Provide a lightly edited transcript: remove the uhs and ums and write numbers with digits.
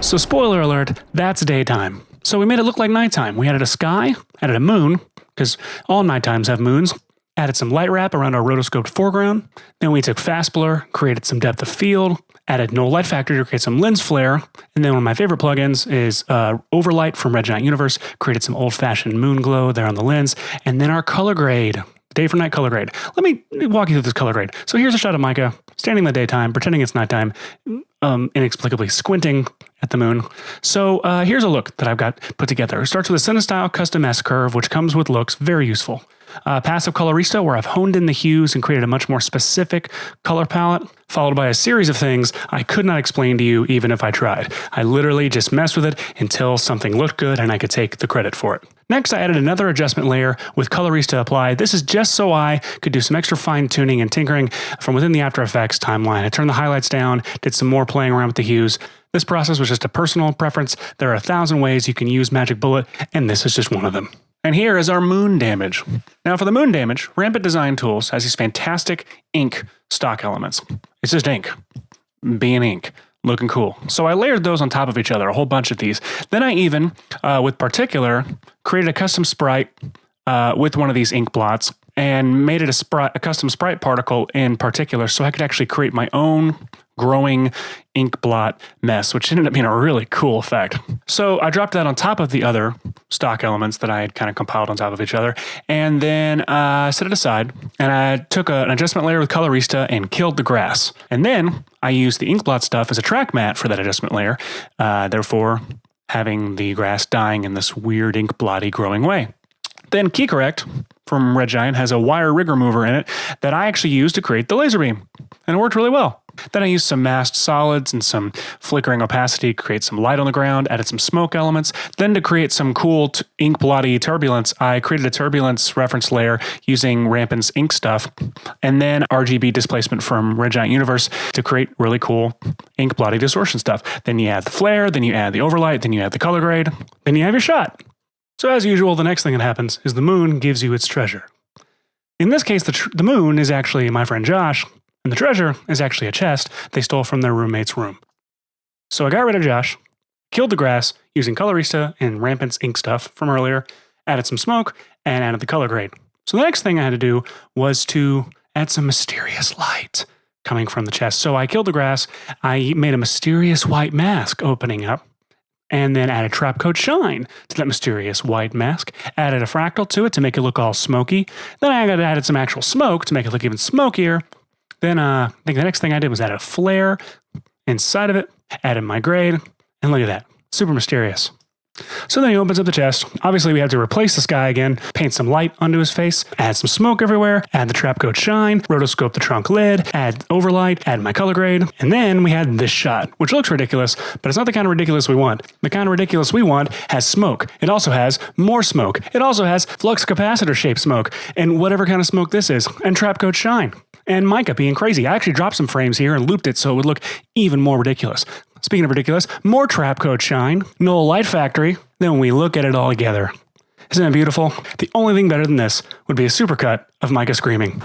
So spoiler alert, that's daytime. So we made it look like nighttime. We added a sky, added a moon, because all nighttimes have moons, added some light wrap around our rotoscoped foreground. Then we took fast blur, created some depth of field, added Knoll light factor to create some lens flare. And then one of my favorite plugins is Overlight from Red Giant Universe, created some old-fashioned moon glow there on the lens. And then our color grade, day for night color grade. Let me walk you through this color grade. So here's a shot of Micah standing in the daytime, pretending it's nighttime, inexplicably squinting at the moon. So here's a look that I've got put together. It starts with a Cinestyle custom S-curve, which comes with looks, very useful. Passive Colorista, where I've honed in the hues and created a much more specific color palette, followed by a series of things I could not explain to you even if I tried. I literally just messed with it until something looked good and I could take the credit for it. Next, I added another adjustment layer with Colorista applied. This is just so I could do some extra fine tuning and tinkering from within the After Effects timeline. I turned the highlights down, did some more playing around with the hues. This process was just a personal preference. There are 1,000 ways you can use Magic Bullet, and this is just one of them. And here is our moon damage. Now for the moon damage, Rampant Design Tools has these fantastic ink stock elements. It's just ink, being ink, looking cool. So I layered those on top of each other, a whole bunch of these. Then I even, with Particular, created a custom sprite with one of these ink blots and made it a custom sprite particle in Particular so I could actually create my own growing ink blot mess, which ended up being a really cool effect. So I dropped that on top of the other stock elements that I had kind of compiled on top of each other, and then set it aside, and I took an adjustment layer with Colorista and killed the grass. And then I used the ink blot stuff as a track mat for that adjustment layer, therefore having the grass dying in this weird ink blotty growing way. Then Key Correct from Red Giant has a wire rig remover in it that I actually used to create the laser beam, and it worked really well. Then I used some masked solids and some flickering opacity to create some light on the ground, added some smoke elements. Then to create some cool ink blotty turbulence, I created a turbulence reference layer using Rampant's ink stuff, and then RGB displacement from Red Giant Universe to create really cool ink blotty distortion stuff. Then you add the flare, then you add the overlight, then you add the color grade, then you have your shot. So as usual, the next thing that happens is the moon gives you its treasure. In this case, the moon is actually my friend Josh, and the treasure is actually a chest they stole from their roommate's room. So I got rid of Josh, killed the grass using Colorista and Rampant's ink stuff from earlier, added some smoke, and added the color grade. So the next thing I had to do was to add some mysterious light coming from the chest. So I killed the grass, I made a mysterious white mask opening up, and then added Trapcode Shine to that mysterious white mask, added a fractal to it to make it look all smoky. Then I added some actual smoke to make it look even smokier. Then I think the next thing I did was add a flare inside of it, added my grade, and look at that, super mysterious. So then he opens up the chest. Obviously we had to replace this guy again, paint some light onto his face, add some smoke everywhere, add the Trapcode Shine, rotoscope the trunk lid, add overlight, add my color grade, and then we had this shot, which looks ridiculous, but it's not the kind of ridiculous we want. The kind of ridiculous we want has smoke. It also has more smoke. It also has flux capacitor shaped smoke, and whatever kind of smoke this is, and Trapcode Shine. And Micah being crazy. I actually dropped some frames here and looped it so it would look even more ridiculous. Speaking of ridiculous, more Trapcode Shine, Knoll Light Factory. Then when we look at it all together, isn't it beautiful? The only thing better than this would be a supercut of Micah screaming.